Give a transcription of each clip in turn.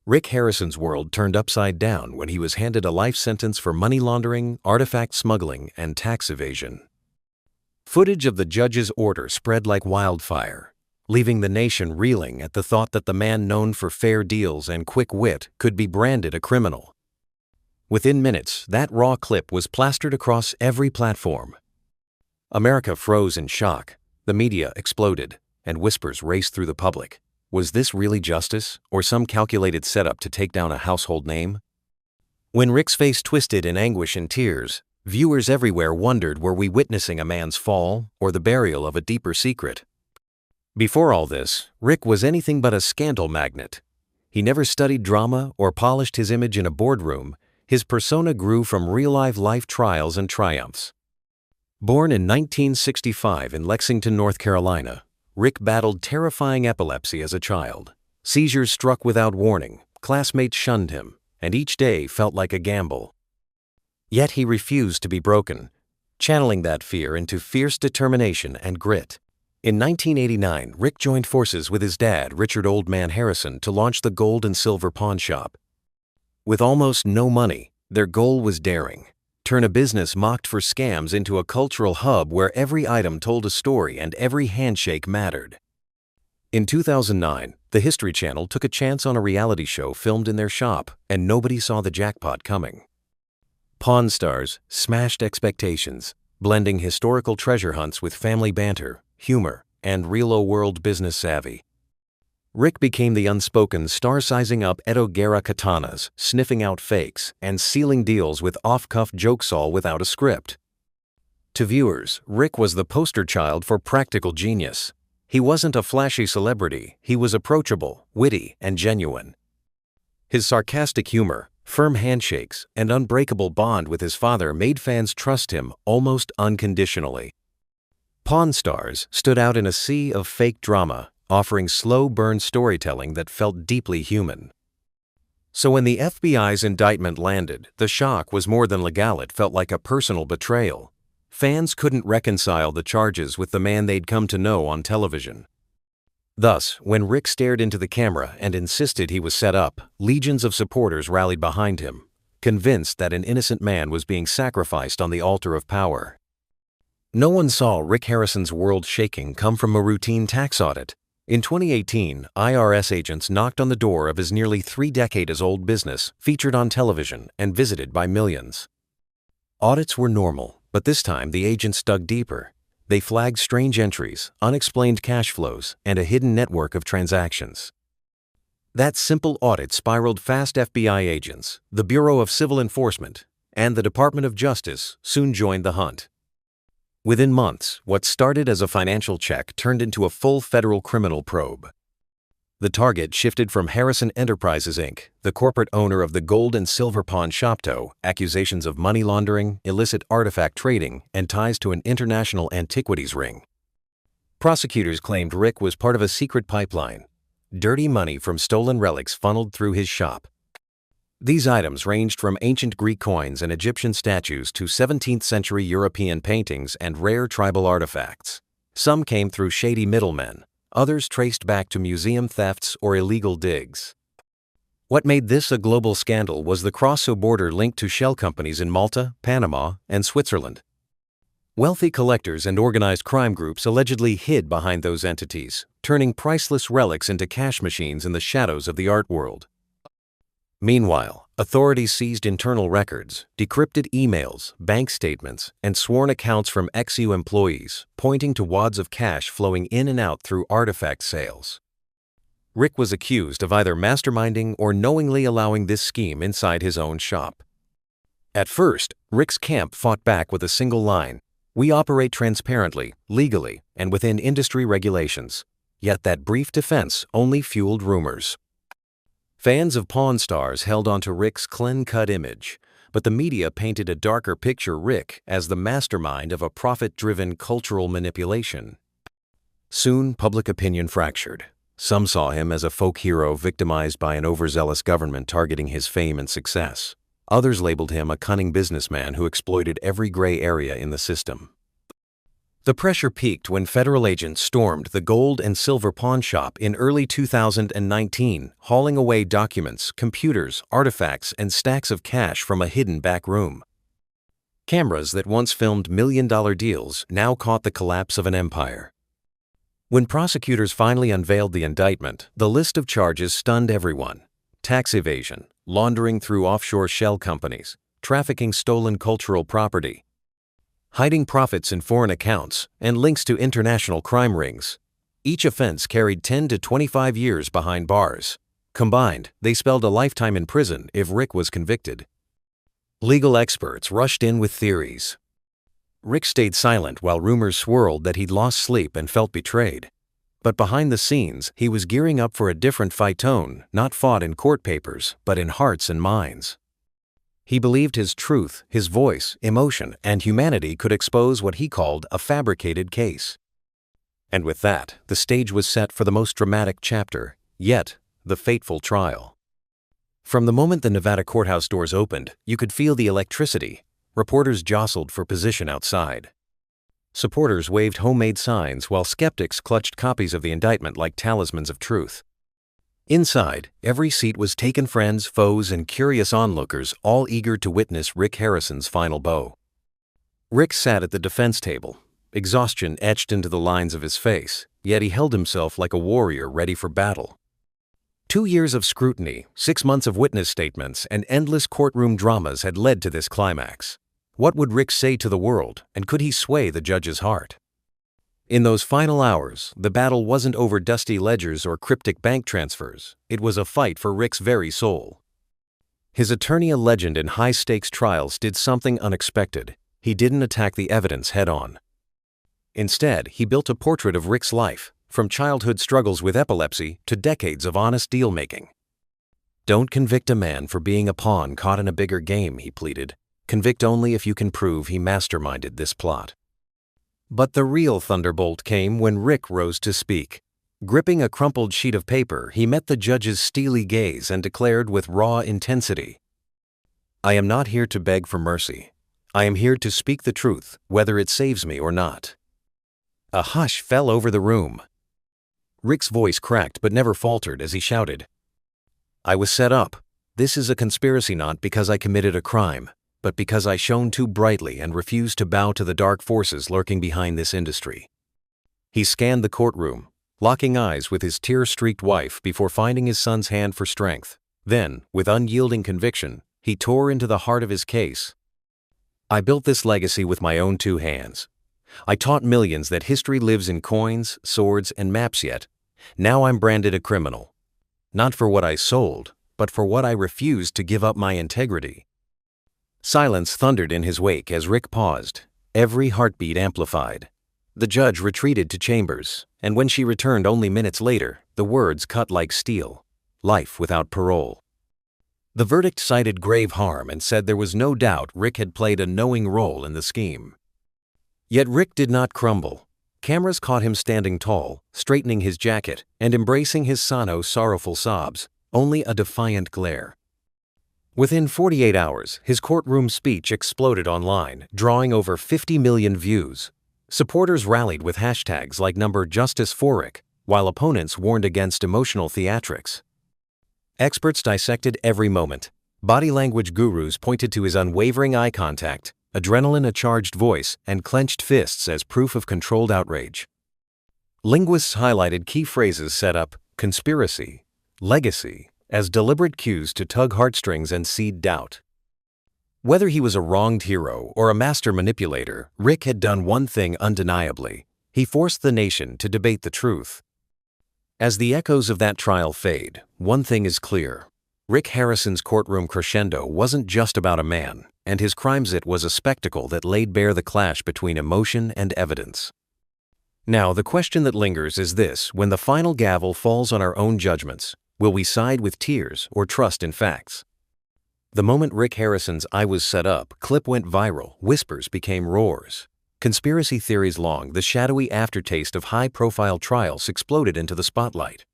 Rick Harrison's world turned upside down when he was handed a life sentence for money laundering, artifact smuggling, and tax evasion. Footage of the judge's order spread like wildfire, leaving the nation reeling at the thought that the man known for fair deals and quick wit could be branded a criminal. Within minutes, that raw clip was plastered across every platform. America froze in shock, the media exploded, and whispers raced through the public. Was this really justice, or some calculated setup to take down a household name? When Rick's face twisted in anguish and tears, viewers everywhere wondered, were we witnessing a man's fall or the burial of a deeper secret? Before all this, Rick was anything but a scandal magnet. He never studied drama or polished his image in a boardroom. His persona grew from real-life trials and triumphs. Born in 1965 in Lexington, North Carolina, Rick battled terrifying epilepsy as a child. Seizures struck without warning, classmates shunned him, and each day felt like a gamble. Yet he refused to be broken, channeling that fear into fierce determination and grit. In 1989, Rick joined forces with his dad, Richard "Old Man" Harrison, to launch the gold and silver pawn shop. With almost no money, their goal was daring: turn a business mocked for scams into a cultural hub where every item told a story and every handshake mattered. In 2009, the History Channel took a chance on a reality show filmed in their shop, and nobody saw the jackpot coming. Pawn Stars smashed expectations, blending historical treasure hunts with family banter, humor, and real-world business savvy. Rick became the unspoken star, sizing up Edo Guerra katanas, sniffing out fakes, and sealing deals with off-cuff jokes, all without a script. To viewers, Rick was the poster child for practical genius. He wasn't a flashy celebrity, he was approachable, witty, and genuine. His sarcastic humor, firm handshakes, and unbreakable bond with his father made fans trust him almost unconditionally. Pawn Stars stood out in a sea of fake drama, offering slow-burn storytelling that felt deeply human. So when the FBI's indictment landed, the shock was more than legal. It felt like a personal betrayal. Fans couldn't reconcile the charges with the man they'd come to know on television. Thus, when Rick stared into the camera and insisted he was set up, legions of supporters rallied behind him, convinced that an innocent man was being sacrificed on the altar of power. No one saw Rick Harrison's world shaking come from a routine tax audit. In 2018, IRS agents knocked on the door of his nearly 3-decade-old business, featured on television and visited by millions. Audits were normal, but this time the agents dug deeper. They flagged strange entries, unexplained cash flows, and a hidden network of transactions. That simple audit spiraled fast. FBI agents, the Bureau of Civil Enforcement, and the Department of Justice soon joined the hunt. Within months, what started as a financial check turned into a full federal criminal probe. The target shifted from Harrison Enterprises, Inc., the corporate owner of the gold and silver pawn shop, to accusations of money laundering, illicit artifact trading, and ties to an international antiquities ring. Prosecutors claimed Rick was part of a secret pipeline. Dirty money from stolen relics funneled through his shop. These items ranged from ancient Greek coins and Egyptian statues to 17th-century European paintings and rare tribal artifacts. Some came through shady middlemen, others traced back to museum thefts or illegal digs. What made this a global scandal was the cross-border link to shell companies in Malta, Panama, and Switzerland. Wealthy collectors and organized crime groups allegedly hid behind those entities, turning priceless relics into cash machines in the shadows of the art world. Meanwhile, authorities seized internal records, decrypted emails, bank statements, and sworn accounts from ex-U employees, pointing to wads of cash flowing in and out through artifact sales. Rick was accused of either masterminding or knowingly allowing this scheme inside his own shop. At first, Rick's camp fought back with a single line: "We operate transparently, legally, and within industry regulations." Yet that brief defense only fueled rumors. Fans of Pawn Stars held onto Rick's clean-cut image, but the media painted a darker picture: Rick as the mastermind of a profit-driven cultural manipulation. Soon, public opinion fractured. Some saw him as a folk hero victimized by an overzealous government targeting his fame and success. Others labeled him a cunning businessman who exploited every gray area in the system. The pressure peaked when federal agents stormed the gold and silver pawn shop in early 2019, hauling away documents, computers, artifacts, and stacks of cash from a hidden back room. Cameras that once filmed million-dollar deals now caught the collapse of an empire. When prosecutors finally unveiled the indictment, the list of charges stunned everyone: tax evasion, laundering through offshore shell companies, trafficking stolen cultural property, hiding profits in foreign accounts, and links to international crime rings. Each offense carried 10 to 25 years behind bars. Combined, they spelled a lifetime in prison if Rick was convicted. Legal experts rushed in with theories. Rick stayed silent while rumors swirled that he'd lost sleep and felt betrayed. But behind the scenes, he was gearing up for a different fight tone, not fought in court papers, but in hearts and minds. He believed his truth, his voice, emotion, and humanity could expose what he called a fabricated case. And with that, the stage was set for the most dramatic chapter, yet the fateful trial. From the moment the Nevada courthouse doors opened, you could feel the electricity. Reporters jostled for position outside. Supporters waved homemade signs while skeptics clutched copies of the indictment like talismans of truth. Inside, every seat was taken, friends, foes, and curious onlookers, all eager to witness Rick Harrison's final bow. Rick sat at the defense table, exhaustion etched into the lines of his face, yet he held himself like a warrior ready for battle. 2 years of scrutiny, 6 months of witness statements, and endless courtroom dramas had led to this climax. What would Rick say to the world, and could he sway the judge's heart? In those final hours, the battle wasn't over dusty ledgers or cryptic bank transfers. It was a fight for Rick's very soul. His attorney, a legend in high-stakes trials, did something unexpected. He didn't attack the evidence head-on. Instead, he built a portrait of Rick's life, from childhood struggles with epilepsy to decades of honest deal-making. "Don't convict a man for being a pawn caught in a bigger game," he pleaded. "Convict only if you can prove he masterminded this plot." But the real thunderbolt came when Rick rose to speak. Gripping a crumpled sheet of paper, he met the judge's steely gaze and declared with raw intensity, "I am not here to beg for mercy. I am here to speak the truth, whether it saves me or not." A hush fell over the room. Rick's voice cracked but never faltered as he shouted, "I was set up. This is a conspiracy, not because I committed a crime, but because I shone too brightly and refused to bow to the dark forces lurking behind this industry." He scanned the courtroom, locking eyes with his tear-streaked wife before finding his son's hand for strength. Then, with unyielding conviction, he tore into the heart of his case. "I built this legacy with my own 2 hands. I taught millions that history lives in coins, swords, and maps, yet now I'm branded a criminal. Not for what I sold, but for what I refused to give up my integrity." Silence thundered in his wake as Rick paused, every heartbeat amplified. The judge retreated to chambers, and when she returned only minutes later, the words cut like steel: "Life without parole." The verdict cited grave harm and said there was no doubt Rick had played a knowing role in the scheme. Yet Rick did not crumble. Cameras caught him standing tall, straightening his jacket, and embracing his son's sorrowful sobs, only a defiant glare. Within 48 hours, his courtroom speech exploded online, drawing over 50 million views. Supporters rallied with hashtags like #JusticeForRick, while opponents warned against emotional theatrics. Experts dissected every moment. Body language gurus pointed to his unwavering eye contact, adrenaline, a charged voice, and clenched fists as proof of controlled outrage. Linguists highlighted key phrases set up: conspiracy, legacy, as deliberate cues to tug heartstrings and seed doubt. Whether he was a wronged hero or a master manipulator, Rick had done one thing undeniably: he forced the nation to debate the truth. As the echoes of that trial fade, one thing is clear: Rick Harrison's courtroom crescendo wasn't just about a man, and his crimes. It was a spectacle that laid bare the clash between emotion and evidence. Now, the question that lingers is this: when the final gavel falls on our own judgments, will we side with tears or trust in facts? The moment Rick Harrison's "I was set up" clip went viral, whispers became roars. Conspiracy theories long, the shadowy aftertaste of high-profile trials, exploded into the spotlight.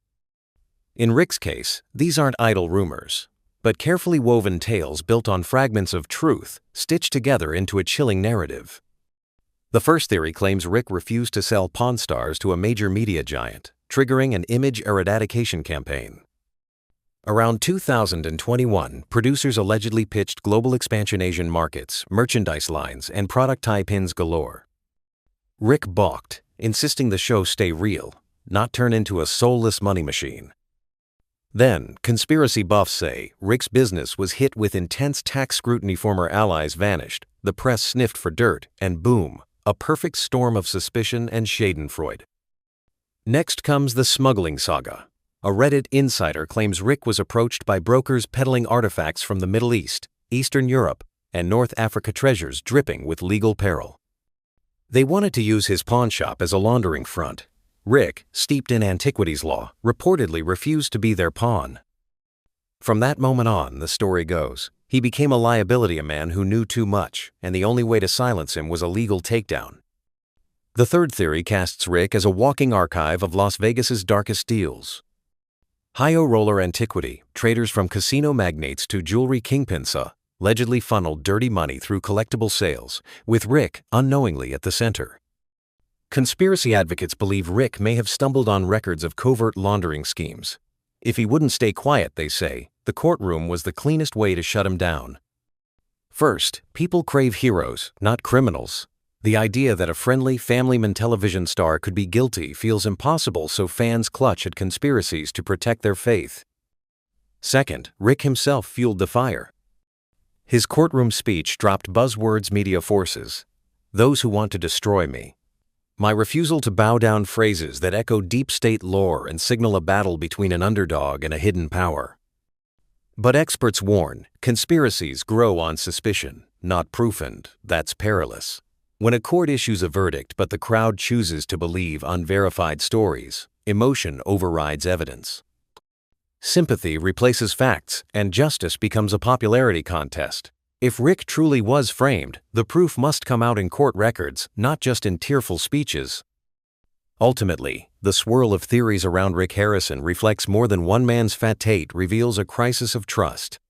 In Rick's case, these aren't idle rumors, but carefully woven tales built on fragments of truth, stitched together into a chilling narrative. The first theory claims Rick refused to sell Pawn Stars to a major media giant, triggering an image eradication campaign. Around 2021, producers allegedly pitched global expansion Asian markets, merchandise lines, and product tie-ins galore. Rick balked, insisting the show stay real, not turn into a soulless money machine. Then, conspiracy buffs say Rick's business was hit with intense tax scrutiny. Former allies vanished, the press sniffed for dirt, and boom, a perfect storm of suspicion and schadenfreude. Next comes the smuggling saga. A Reddit insider claims Rick was approached by brokers peddling artifacts from the Middle East, Eastern Europe, and North Africa, treasures dripping with legal peril. They wanted to use his pawn shop as a laundering front. Rick, steeped in antiquities law, reportedly refused to be their pawn. From that moment on, the story goes, he became a liability, a man who knew too much, and the only way to silence him was a legal takedown. The third theory casts Rick as a walking archive of Las Vegas's darkest deals. High-o roller antiquity, traders from casino magnates to jewelry kingpins allegedly funneled dirty money through collectible sales, with Rick unknowingly at the center. Conspiracy advocates believe Rick may have stumbled on records of covert laundering schemes. If he wouldn't stay quiet, they say, the courtroom was the cleanest way to shut him down. First, people crave heroes, not criminals. The idea that a friendly family man television star could be guilty feels impossible, so fans clutch at conspiracies to protect their faith. Second, Rick himself fueled the fire. His courtroom speech dropped buzzwords media forces. Those who want to destroy me. My refusal to bow down, phrases that echo deep state lore and signal a battle between an underdog and a hidden power. But experts warn, conspiracies grow on suspicion, not proof, and that's perilous. When a court issues a verdict but the crowd chooses to believe unverified stories, emotion overrides evidence. Sympathy replaces facts, and justice becomes a popularity contest. If Rick truly was framed, the proof must come out in court records, not just in tearful speeches. Ultimately, the swirl of theories around Rick Harrison reflects more than one man's fate, reveals a crisis of trust.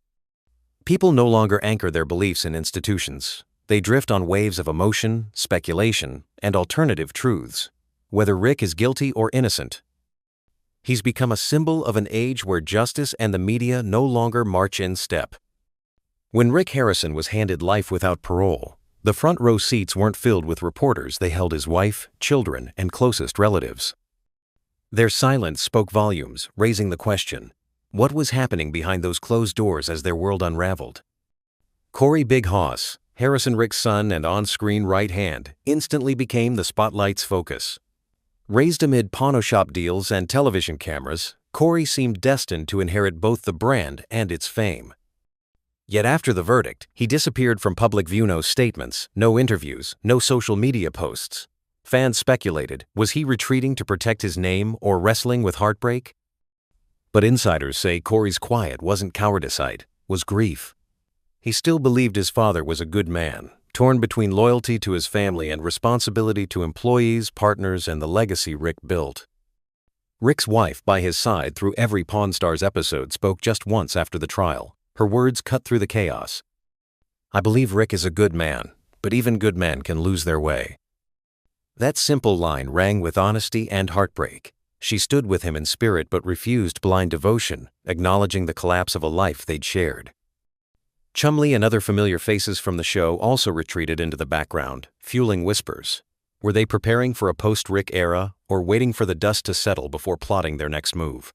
People no longer anchor their beliefs in institutions. They drift on waves of emotion, speculation, and alternative truths. Whether Rick is guilty or innocent, he's become a symbol of an age where justice and the media no longer march in step. When Rick Harrison was handed life without parole, the front row seats weren't filled with reporters. They held his wife, children, and closest relatives. Their silence spoke volumes, raising the question, what was happening behind those closed doors as their world unraveled? Corey Big Hoss, Harrison Rick's son and on-screen right hand, instantly became the spotlight's focus. Raised amid pawn-shop deals and television cameras, Corey seemed destined to inherit both the brand and its fame. Yet after the verdict, he disappeared from public view. No statements, no interviews, no social media posts. Fans speculated, was he retreating to protect his name or wrestling with heartbreak? But insiders say Corey's quiet wasn't cowardice, was grief. He still believed his father was a good man, torn between loyalty to his family and responsibility to employees, partners, and the legacy Rick built. Rick's wife by his side through every Pawn Stars episode spoke just once after the trial. Her words cut through the chaos. I believe Rick is a good man, but even good men can lose their way. That simple line rang with honesty and heartbreak. She stood with him in spirit but refused blind devotion, acknowledging the collapse of a life they'd shared. Chumlee and other familiar faces from the show also retreated into the background, fueling whispers. Were they preparing for a post-Rick era, or waiting for the dust to settle before plotting their next move?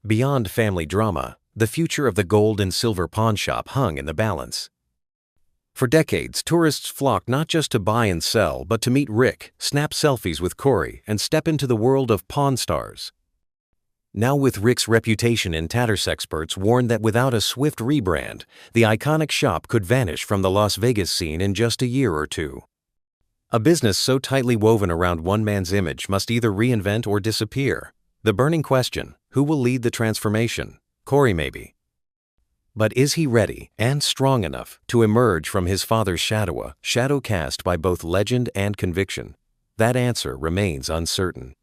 Beyond family drama, the future of the gold and silver pawn shop hung in the balance. For decades, tourists flocked not just to buy and sell, but to meet Rick, snap selfies with Corey, and step into the world of Pawn Stars. Now, with Rick's reputation in tatters, experts warned that without a swift rebrand, the iconic shop could vanish from the Las Vegas scene in just a year or two. A business so tightly woven around one man's image must either reinvent or disappear. The burning question, who will lead the transformation? Corey maybe. But is he ready and strong enough to emerge from his father's shadow, a shadow cast by both legend and conviction? That answer remains uncertain.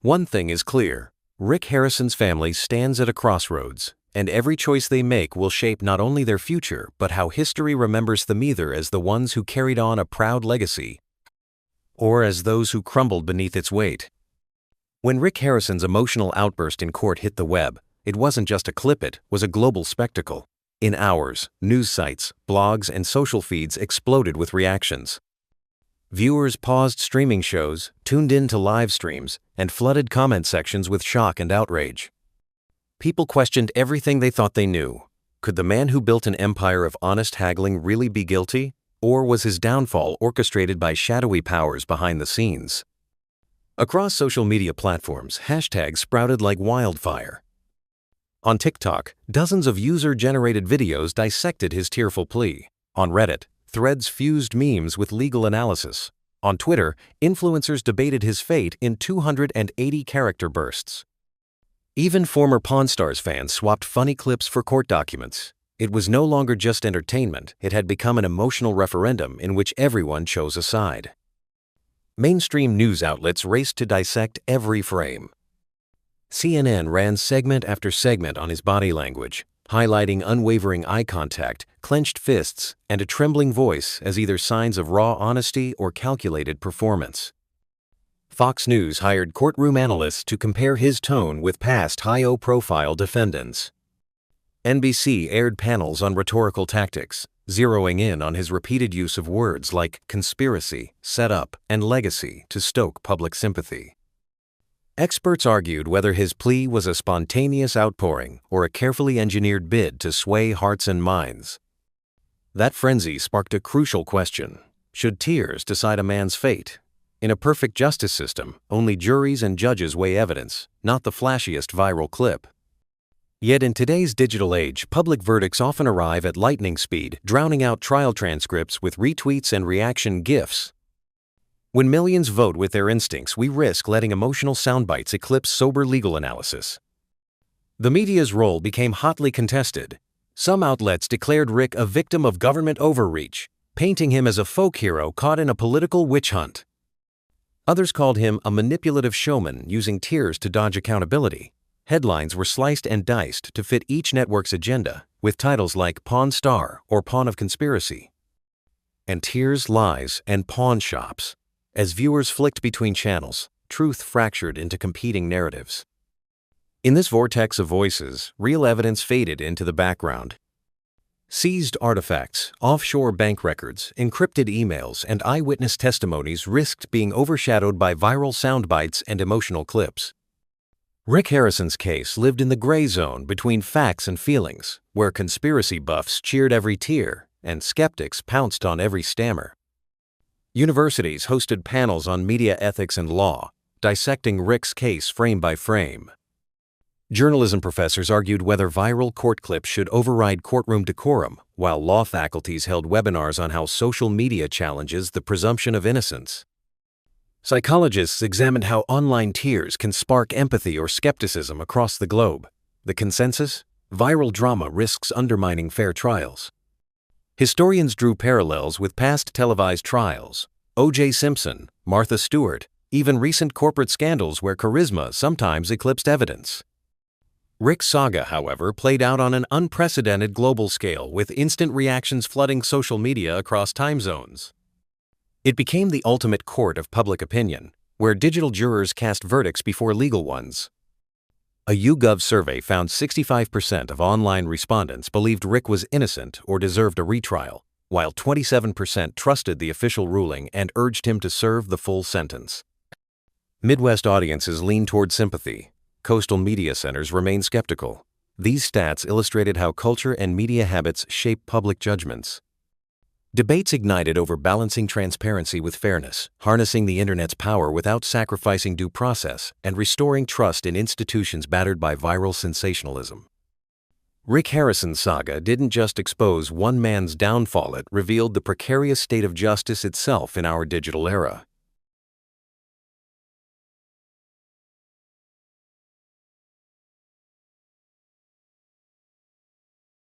One thing is clear, Rick Harrison's family stands at a crossroads, and every choice they make will shape not only their future but how history remembers them, either as the ones who carried on a proud legacy or as those who crumbled beneath its weight. When Rick Harrison's emotional outburst in court hit the web, it wasn't just a clip, it was a global spectacle. In hours, news sites, blogs, and social feeds exploded with reactions. Viewers paused streaming shows, tuned in to live streams, and flooded comment sections with shock and outrage. People questioned everything they thought they knew. Could the man who built an empire of honest haggling really be guilty? Or was his downfall orchestrated by shadowy powers behind the scenes? Across social media platforms, hashtags sprouted like wildfire. On TikTok, dozens of user-generated videos dissected his tearful plea. On Reddit, threads fused memes with legal analysis. On Twitter, influencers debated his fate in 280-character bursts. Even former Pawn Stars fans swapped funny clips for court documents. It was no longer just entertainment, it had become an emotional referendum in which everyone chose a side. Mainstream news outlets raced to dissect every frame. CNN ran segment after segment on his body language, highlighting unwavering eye contact, clenched fists, and a trembling voice as either signs of raw honesty or calculated performance. Fox News hired courtroom analysts to compare his tone with past high-profile defendants. NBC aired panels on rhetorical tactics, zeroing in on his repeated use of words like conspiracy, setup, and legacy to stoke public sympathy. Experts argued whether his plea was a spontaneous outpouring or a carefully engineered bid to sway hearts and minds. That frenzy sparked a crucial question. Should tears decide a man's fate? In a perfect justice system, only juries and judges weigh evidence, not the flashiest viral clip. Yet in today's digital age, public verdicts often arrive at lightning speed, drowning out trial transcripts with retweets and reaction GIFs. When millions vote with their instincts, we risk letting emotional soundbites eclipse sober legal analysis. The media's role became hotly contested. Some outlets declared Rick a victim of government overreach, painting him as a folk hero caught in a political witch hunt. Others called him a manipulative showman using tears to dodge accountability. Headlines were sliced and diced to fit each network's agenda, with titles like Pawn Star or Pawn of Conspiracy. And tears, lies, and pawn shops. As viewers flicked between channels, truth fractured into competing narratives. In this vortex of voices, real evidence faded into the background. Seized artifacts, offshore bank records, encrypted emails, and eyewitness testimonies risked being overshadowed by viral soundbites and emotional clips. Rick Harrison's case lived in the gray zone between facts and feelings, where conspiracy buffs cheered every tear and skeptics pounced on every stammer. Universities hosted panels on media ethics and law, dissecting Rick's case frame by frame. Journalism professors argued whether viral court clips should override courtroom decorum, while law faculties held webinars on how social media challenges the presumption of innocence. Psychologists examined how online tears can spark empathy or skepticism across the globe. The consensus? Viral drama risks undermining fair trials. Historians drew parallels with past televised trials, O.J. Simpson, Martha Stewart, even recent corporate scandals where charisma sometimes eclipsed evidence. Rick's saga, however, played out on an unprecedented global scale with instant reactions flooding social media across time zones. It became the ultimate court of public opinion, where digital jurors cast verdicts before legal ones. A YouGov survey found 65% of online respondents believed Rick was innocent or deserved a retrial, while 27% trusted the official ruling and urged him to serve the full sentence. Midwest audiences leaned toward sympathy. Coastal media centers remained skeptical. These stats illustrated how culture and media habits shape public judgments. Debates ignited over balancing transparency with fairness, harnessing the internet's power without sacrificing due process, and restoring trust in institutions battered by viral sensationalism. Rick Harrison's saga didn't just expose one man's downfall, it revealed the precarious state of justice itself in our digital era.